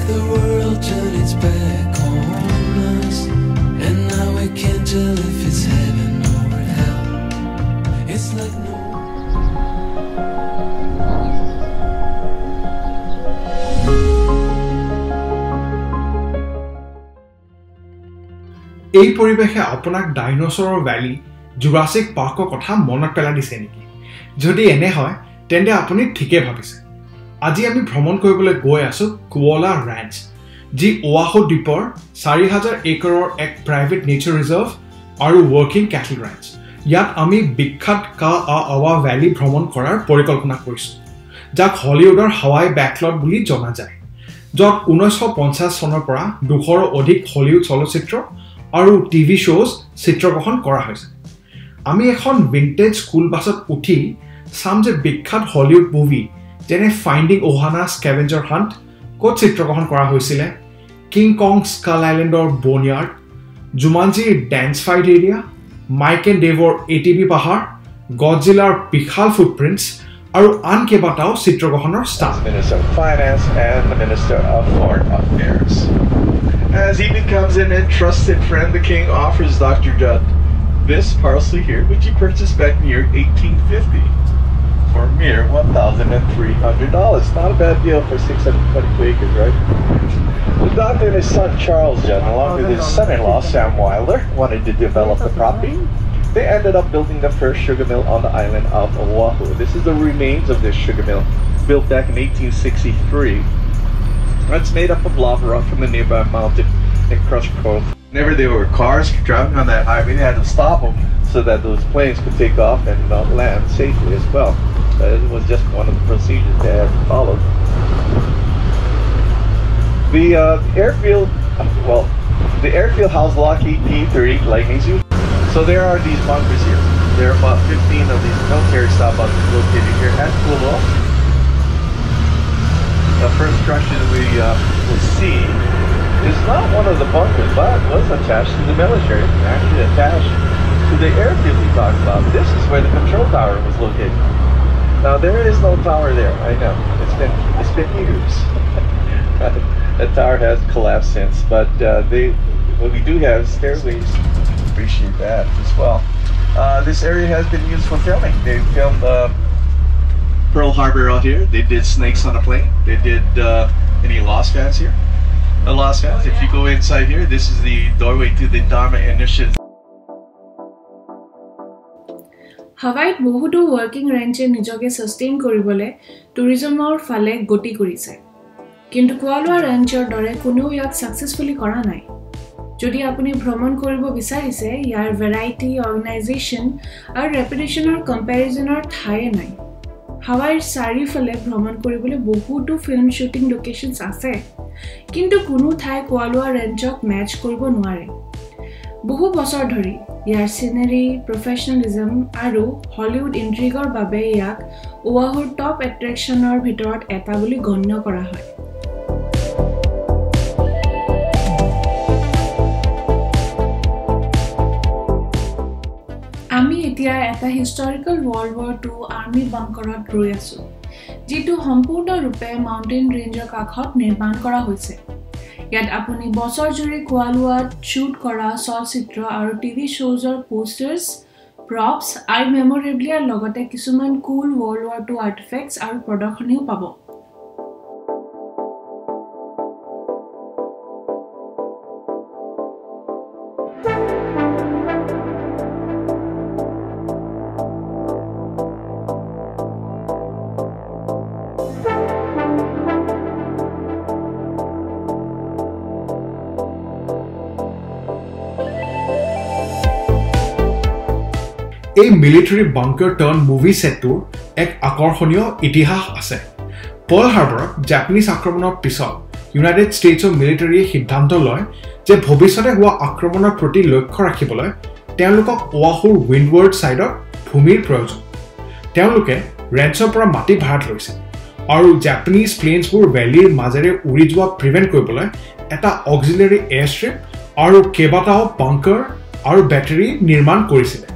the world turned its back on us, and now we can't tell if it's heaven or hell. It's like no. এই পৰিবেশে আপোনাক ডাইনোসৰৰ valley জুৰাছিক পাৰ্কৰ কথা মনত পেলাই দিছে নেকি? যদি এনে হয় তেন্তে আপুনি ঠিকে ভাবিছে। আজি আমি ভ্ৰমণ কৰিবলৈ গৈ আছো কুৱালা ৰেঞ্চ, যি ওৱাহু দ্বীপৰ 4000 একৰৰ এক প্ৰাইভেট নেচাৰ ৰিজাৰ্ভ আৰু ৱৰ্কিং কেটল ৰেঞ্চ। ইয়াত আমি বিখ্যাত কাআৱা ভ্যালি ভ্ৰমণ কৰাৰ পৰিকল্পনা কৰিছো, যাক হলিউডৰ হাৱাই বেকলট বুলি জনা যায়, য'ত 1950 চনৰ পৰা 200ৰো অধিক হলিউড চলচ্চিত্ৰ আৰু টিভি শ্ব'জ চিত্ৰগ্ৰহণ কৰা হৈছে। আমি এখন ভিন্টেজ স্কুল বাছত উঠি চাম যে বিখ্যাত হলিউড মুভি যেনে ফাইণ্ডিং অহানা স্কেভেঞ্জাৰ হাণ্ট ক'ত চিত্ৰগ্ৰহণ কৰা হৈছিলে, কিং কং স্কাল আইলেণ্ডৰ ব'নয়াৰ্ড, জুমাঞ্জিৰ dance fight area, Mike and ডেভৰ ATV পাহাৰ, গডজিলাৰ বিশাল ফুটপ্ৰিণ্টছ আৰু আন কেইবাটাও চিত্ৰগ্ৰহণৰ স্থান। Minister of Finance and the Minister of Foreign Affairs. As he becomes an entrusted friend, the king offers Dr. Judd this parsley here, which he purchased back in the year 1850 for a mere $1,300. Not a bad deal for 622 acres, right? The doctor and his son Charles Judd, along with his son-in-law Sam Wilder, wanted to develop the property. They ended up building the first sugar mill on the island of Oahu. This is the remains of this sugar mill, built back in 1863. It's made up of lava rock from the nearby mountain and crushed coal. Whenever there were cars driving on that highway, they had to stop them so that those planes could take off and land safely as well. It was just one of the procedures they had to follow. The airfield housed Lockheed P-30 Lightning Zoo. So there are these bunkers here. There are about 15 of these military-style bunkers located here at Kualoa. The first structure that we will see is not one of the bunkers, but was attached to the military, actually attached to the airfield we talked about. This is where the control tower was located. Now there is no tower there. I know it's been years. That tower has collapsed since, but what we do have is stairways. Appreciate that as well. This area has been used for filming. They filmed Pearl Harbor out here. They did Snakes on a Plane. They did any Lost fans here? The Lost fans. If you go inside here, this is the doorway to the Dharma Initiative. হাৱাইত বহুতো working ৰেঞ্চে নিজকে সাষ্টেইন কৰিবলৈ টুৰিজমৰ ফালে গতি কৰিছে, কিন্তু কুৱালোৱা ৰেঞ্চৰ দৰে কোনেও ইয়াক সাকসেসফুলি কৰা নাই। যদি আপুনি ভ্ৰমণ কৰিব বিচাৰিছে, ইয়াৰ ভেৰাইটি, অৰ্গেনাইজেশ্যন আৰু ৰেপুটেশ্যনৰ কম্পেৰিজনৰ ঠাই নাই। হাৱাইৰ চাৰিওফালে ভ্ৰমণ কৰিবলৈ বহুতো ফিল্ম শ্বুটিং লোকেশ্যনছ আছে, কিন্তু কোনো ঠাই কুৱালোৱা ৰেঞ্চক মেচ কৰিব নোৱাৰে। বহু বছৰ ধৰি ইয়াৰ সিনাৰী, প্ৰফেশ্যনেলিজম আৰু হলিউড ইন্ট্ৰিগৰ বাবে ইয়াক ওৱাহুৰ টপ এট্ৰেকশ্যনৰ ভিতৰত এটা বুলি গণ্য কৰা হয়। আমি এতিয়া এটা historical World War II army বাংকাৰত ৰৈ আছো, যিটো সম্পূৰ্ণৰূপে মাউণ্টেইন ৰেঞ্জৰ কাষত নিৰ্মাণ কৰা হৈছে। ইয়াত আপুনি বছৰ জুৰি কুৱালোৱাত শ্বুট কৰা চলচ্চিত্ৰ আৰু টিভি শ্ব'জৰ পোষ্টাৰ্ছ, প্ৰপছ আৰু মেমৰেবলিয়াৰ লগতে কিছুমান কুল World War II আৰ্টিফেক্টছ আৰু প্ৰদৰ্শনীও পাব। এই মিলিটাৰী বাংকাৰ টাৰ্ন মুভি সেটটোৰ এক আকৰ্ষণীয় ইতিহাস আছে। পাৰ্ল হাৰ্বাৰত জাপানীজ আক্ৰমণৰ পিছত ইউনাইটেড ষ্টেটছৰ মিলিটাৰীয়ে সিদ্ধান্ত লয় যে ভৱিষ্যতে হোৱা আক্ৰমণৰ প্ৰতি লক্ষ্য ৰাখিবলৈ তেওঁলোকক ওৱাহুৰ উইণ্ডৱাৰ্ড ছাইডত ভূমিৰ প্ৰয়োজন। তেওঁলোকে ৰেঞ্চৰ পৰা মাটি ভাড়াত লৈছে আৰু জাপানীজ প্লেনছবোৰ ভেলীৰ মাজেৰে উৰি যোৱা প্ৰিভেণ্ট কৰিবলৈ এটা অক্সিলাৰী এয়াৰষ্ট্ৰিপ আৰু কেইবাটাও বাংকাৰ আৰু বেটাৰী নিৰ্মাণ কৰিছিলে।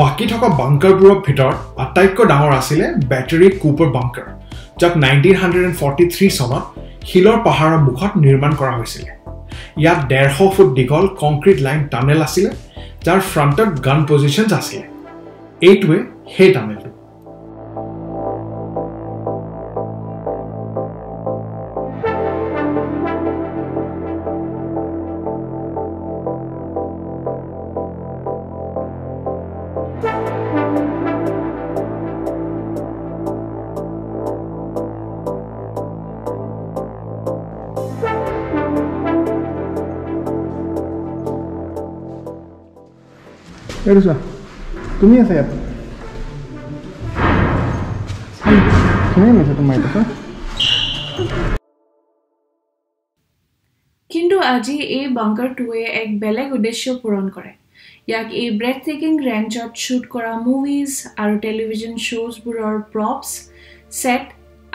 বাকি থকা বাংকাৰবোৰৰ ভিতৰত আটাইতকৈ ডাঙৰ আছিলে বেটাৰী কুপাৰ বাংকাৰ, যাক 1943 চনত হিলৰ পাহাৰৰ মুখত নিৰ্মাণ কৰা হৈছিল। ইয়াত 150 ফুট দীঘল কংক্ৰিট লাইন টানেল আছিল, যাৰ ফ্ৰণ্টত গান পজিশ্যনছ আছিল। এইটোৱে সেই টানেলটো। Erusa, তুমি আছে ইয়াত কোনে লৈছে তোমাৰ এটা কিন্তু আজি এই বাংকাৰটোৱে এক বেলেগ উদ্দেশ্য পূৰণ কৰে। ইয়াক এই ব্ৰেথটেকিং ৰেঞ্চত শ্বুট কৰা মুভিজ আৰু টেলিভিজন শ্ব'জবোৰৰ প্ৰপছ, ছেট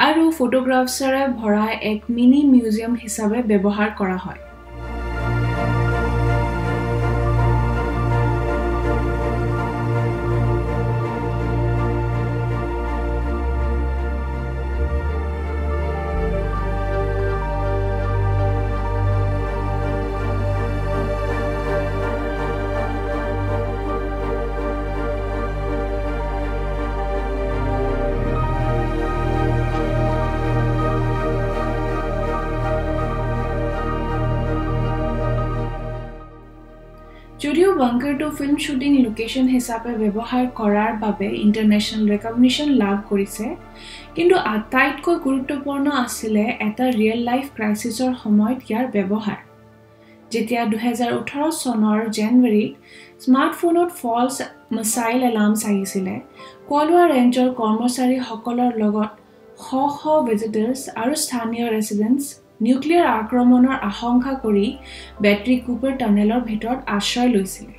আৰু ফটোগ্ৰাফছৰে ভৰা এক মিনি মিউজিয়াম হিচাপে ব্যৱহাৰ কৰা হয়। যদিও বাংকাৰটো ফিল্ম শ্বুটিং লোকেশ্যন হিচাপে ব্যৱহাৰ কৰাৰ বাবে ইণ্টাৰনেশ্যনেল ৰেকগনিশ্যন লাভ কৰিছে, কিন্তু আটাইতকৈ গুৰুত্বপূৰ্ণ আছিলে এটা ৰিয়েল লাইফ ক্ৰাইচিছৰ সময়ত ইয়াৰ ব্যৱহাৰ। যেতিয়া 2018 চনৰ জানুৱাৰীত স্মাৰ্টফোনত ফল্ছ মিছাইল এলাৰ্মছ আহিছিলে, কুৱালোৱা ৰেঞ্চৰ কৰ্মচাৰীসকলৰ লগত শ ভিজিটাৰ্ছ আৰু স্থানীয় ৰেচিডেণ্টছ নিউক্লিয়াৰ আক্ৰমণৰ আশংকা কৰি বেটাৰী কুপাৰ টানেলৰ ভিতৰত আশ্ৰয় লৈছিলে।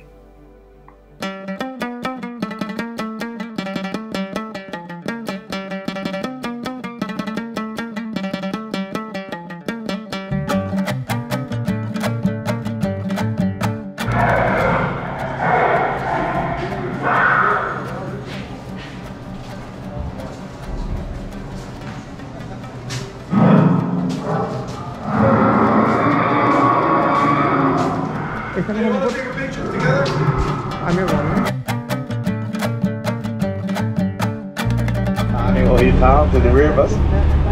To the rear of us.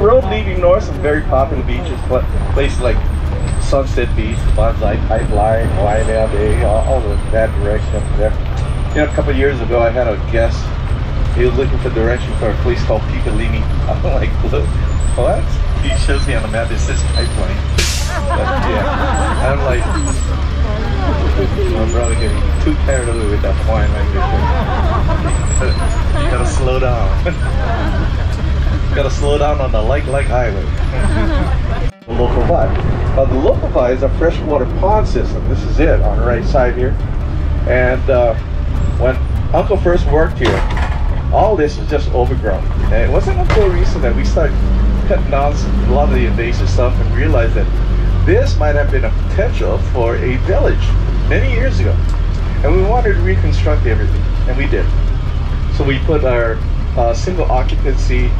Road leading north, some very popular beaches, places like Sunset Beach, Bonsai Pipeline, Waimea Bay, all of that direction up there. You know, a couple of years ago, I had a guest. He was looking for direction for a place called Pikalini. I'm like, look, what? He shows me on the map. It says Pipeline. But, yeah, I'm like, I'm probably getting too carried away with that wine like this. You gotta slow down. Gotta slow down on the Lake Highway. The local vibe. The local vibe is a freshwater pond system. This is it on the right side here. And when Uncle first worked here, all this was just overgrown. And it wasn't until recent that we started cutting down a lot of the invasive stuff and realized that this might have been a potential for a village many years ago. And we wanted to reconstruct everything, and we did. So we put our single occupancy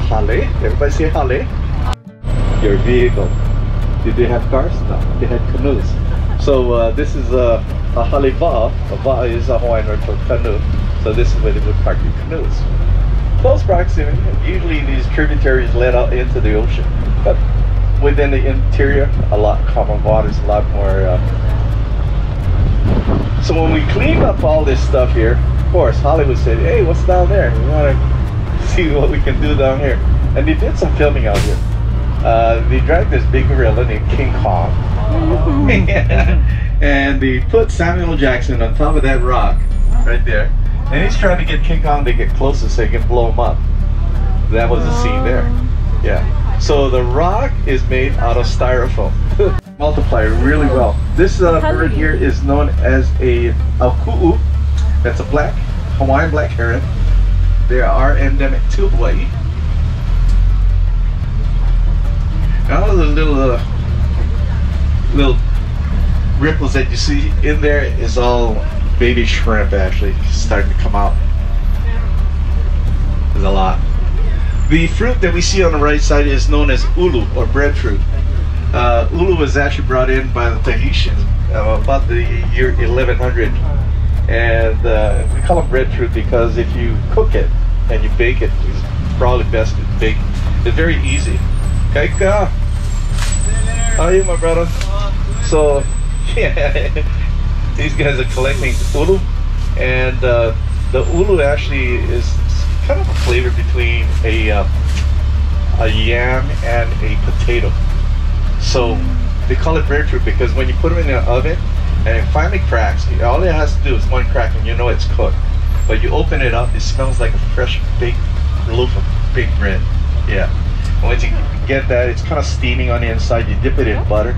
Hurley. Everybody say Hurley. Your vehicle. Did they have cars? No, they had canoes. So this is a Hurley va'a. A va'a is a Hawaiian word for canoe. So this is where they would park your canoes. Close proximity. Usually these tributaries let out into the ocean, but within the interior, a lot calmer waters, a lot more. So when we cleaned up all this stuff here, of course, Hollywood said, "Hey, what's down there? We want to see what we can do down here." And they did some filming out here. They dragged this big gorilla named King Kong. And they put Samuel Jackson on top of that rock right there. And he's trying to get King Kong to get closer so he can blow him up. That was the scene there. Yeah. So the rock is made out of styrofoam. Multiply really well. This bird here is known as a ku'u. That's a Hawaiian black heron. They are endemic to Hawaii. Now all the little ripples that you see in there is all baby shrimp actually starting to come out. There's a lot. The fruit that we see on the right side is known as ulu, or breadfruit. Ulu was actually brought in by the Tahitians about the year 1100. And we call them breadfruit because if you cook it and you bake it, it's probably best to bake. It's very easy. Kaika! How are you, my brother? So, yeah, these guys are collecting ulu. And the ulu actually is kind of a flavor between a yam and a potato. So they call it breadfruit because when you put them in the oven and it finally cracks, all it has to do is one crack and you know it's cooked. But you open it up, it smells like a fresh baked loaf of baked bread. Yeah. And once you get that, it's kind of steaming on the inside. You dip it in butter.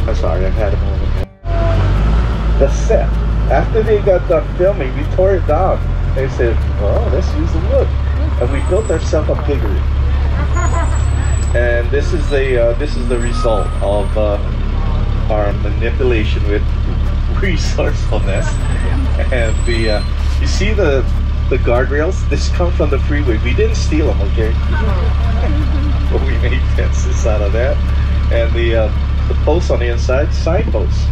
I'm sorry, I've had a moment. The set. After they got done filming, we tore it down. They said, "Oh, let's use the wood," and we built ourselves a piggery. And this is the result of our manipulation with resourcefulness. And you see the guardrails. This comes from the freeway. We didn't steal them, okay? But we made fences out of that. And the posts on the inside, signposts.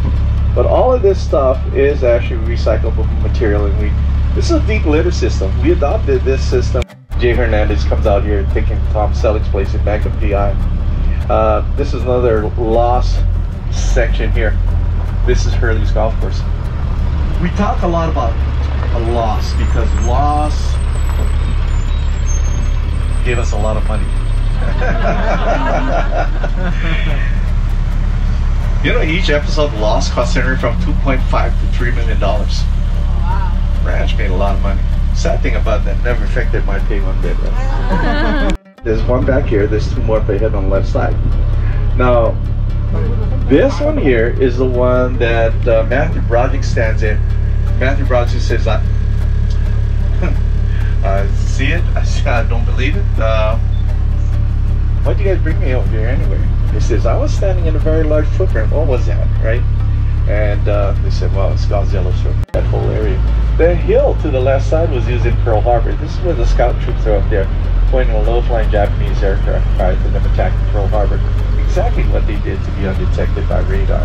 But all of this stuff is actually recyclable material, and this is a deep litter system. We adopted this system. Jay Hernandez comes out here taking Tom Selleck's place in Magnum PI. This is another lost section here. This is Hurley's golf course. We talk a lot about a loss because loss gave us a lot of money. You know, each episode loss cost anywhere from $2.5 to $3 million. Wow. Ranch made a lot of money. Sad thing about that, never affected my pay one bit. Right? There's one back here, there's two more up ahead on the left side. Now, this one here is the one that Matthew Broderick stands in. Matthew Broderick says, I see it, I don't believe it. Why'd you guys bring me over here anyway? He says, I was standing in a very large footprint. What was that, right? And they said, well, it's Godzilla's from that whole area. The hill to the left side was used in Pearl Harbor. This is where the scout troops are up there, pointing a low-flying Japanese aircraft prior to them attacking Pearl Harbor. Exactly what they did to be undetected by radar.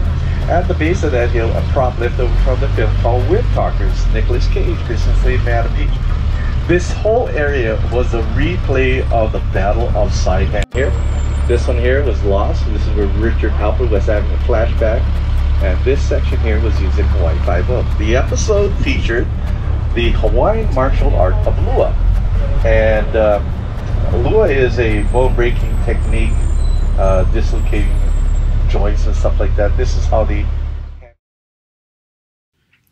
At the base of that hill, a prop left over from the film called Wind Talkers, Nicolas Cage, Christian Slade Man Beach. This whole area was a replay of the Battle of Saipan here. This one here was lost. This is where Richard Halper was having a flashback. And this section here was used in Hawaii Five-0. The episode featured the Hawaiian martial art of lua. And lua is a bone-breaking technique, dislocating joints and stuff like that. This is how the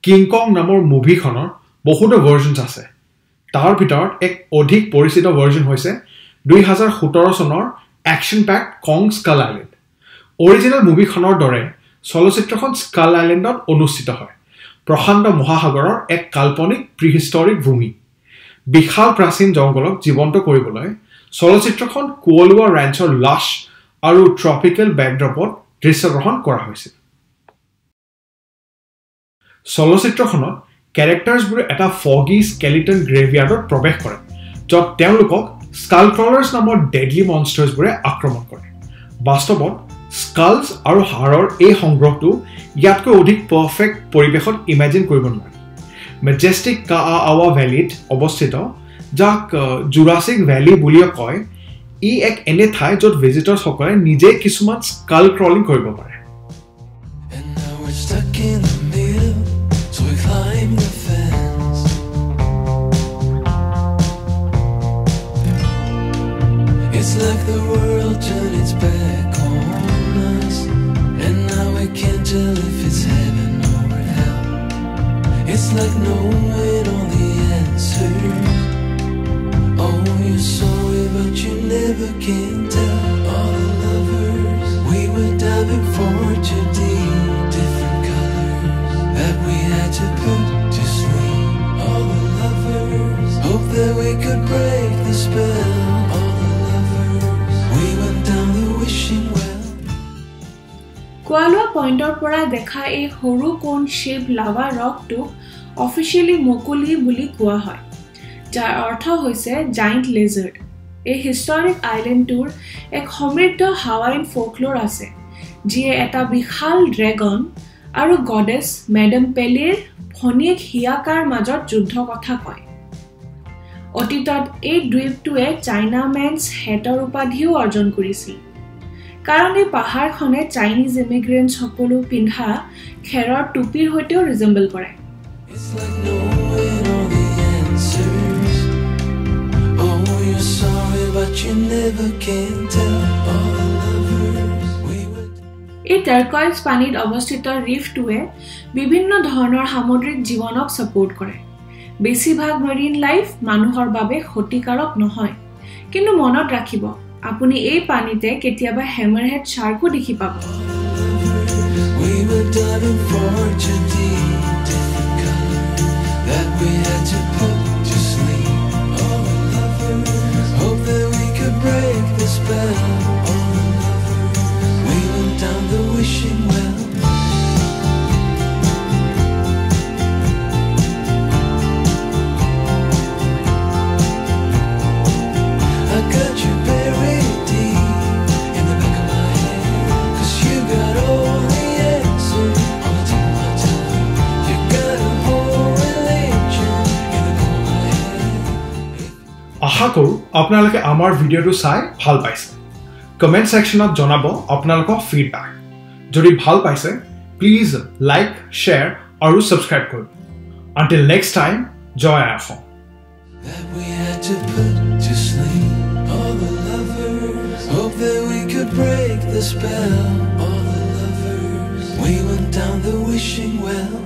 King Kong নামৰ মুভিখনৰ বহুতো ভাৰ্জনছ আছে। তাৰ ভিতৰত এক অধিক পৰিচিত version হৈছে 2017 চনৰ action packed Kong Skull Island. Original মুভিখনৰ দৰে চলচ্চিত্ৰখন স্কাল আইল্যান্ডত অনুষ্ঠিত হয়। প্ৰশান্ত মহাসাগৰৰ এক কাল্পনিক প্ৰিহিষ্টৰিক ভূমি। বিশাল প্ৰাচীন জংগলক জীৱন্ত কৰিবলৈ চলচ্চিত্ৰখন কুৱলোৱা ৰেঞ্চৰ লাছ আৰু ট্ৰপিকেল বেকড্ৰপত দৃশ্যগ্ৰহণ কৰা হৈছিল। চলচ্চিত্ৰখনত কেৰেক্টাৰ্ছবোৰে এটা ফগি স্কেলিটন গ্ৰেভয়াৰ্ডত প্ৰৱেশ কৰে, য'ত তেওঁলোকক স্কাল ক্ৰলাৰ্ছ নামৰ ডেডলি মনষ্টাৰ্ছবোৰে আক্ৰমণ কৰে। বাস্তৱত স্কালছ আৰু হাড়ৰ এই সংগ্ৰহটো ইয়াতকৈ অধিক পাৰফেক্ট পৰিৱেশত ইমেজিন কৰিব নোৱাৰি। মেজেষ্টিক কাআআৱা ভেলীত অৱস্থিত, যাক জুৰাছিক ভেলী বুলিও কয়, ই এক এনে ঠাই য'ত ভিজিটৰ্ছসকলে নিজে কিছুমান স্কাল ক্ৰলিং কৰিব পাৰে। It's like the world turned its back on us, and now we can't tell if it's heaven or hell. It's like knowing all the answers. Oh, you're sorry, but you never can tell. All the lovers, we were diving for 2D different colors that we had to put to sleep. All the lovers, hope that we could break the spell. Kualoa পইণ্টৰ পৰা দেখা এই সৰু কোন shape lava ৰকটো officially মকুলি বুলি কোৱা হয়, যাৰ অৰ্থ হৈছে জাইণ্ট লেজাৰ্ড। এই হিষ্টৰিক আইলেণ্ডটোৰ এক সমৃদ্ধ হাৱাইন ফোকলোৰ আছে, যিয়ে এটা বিশাল ড্ৰেগন আৰু গডেছ মেডাম পেলিৰ ভনীয়েক হিয়াকাৰ মাজত যুদ্ধ কথা কয়। অতীতত এই দ্বীপটোৱে চাইনামেন্স হেটৰ উপাধিও অৰ্জন কৰিছিল, কাৰণ এই পাহাৰখনে চাইনিজ ইমিগ্ৰেণ্টছ সকলো পিন্ধা খেৰৰ টুপিৰ সৈতেও ৰিজেম্বল কৰে। It's like knowing all the answers. Oh, you're sorry, but you never can tell all the lovers we would. এই টাৰ্কইজ পানীত অৱস্থিত ৰিফটোৱে বিভিন্ন ধৰণৰ সামুদ্ৰিক জীৱনক ছাপোৰ্ট কৰে। বেছিভাগ মেৰিন লাইফ মানুহৰ বাবে ক্ষতিকাৰক নহয়, কিন্তু মনত ৰাখিব আপুনি এই পানীতে কেতিয়াবা হেমাৰহেড শাৰ্কো দেখি পাব। We were diving for to deep, different color that we had to put to sleep. All the lovers hope that we could break the spell. All the lovers, we went down the wishing well. I got you buried deep in the back of my head, 'cause you got all the answers on the tip of my tongue. You got a whole religion in the back of my head. আশা কৰোঁ আপোনালোকে আমাৰ ভিডিঅ'টো চাই ভাল পাইছে। Comment ছেকশ্যনত জনাব আপোনালোকৰ feedback. যদি ভাল পাইছে প্লিজ লাইক, শ্বেয়াৰ আৰু ছাবস্ক্ৰাইব কৰিব। Until next time, জয় Assam. That we had to put to sleep. All the lovers hope that we could break the spell. All the lovers, we went down the wishing well.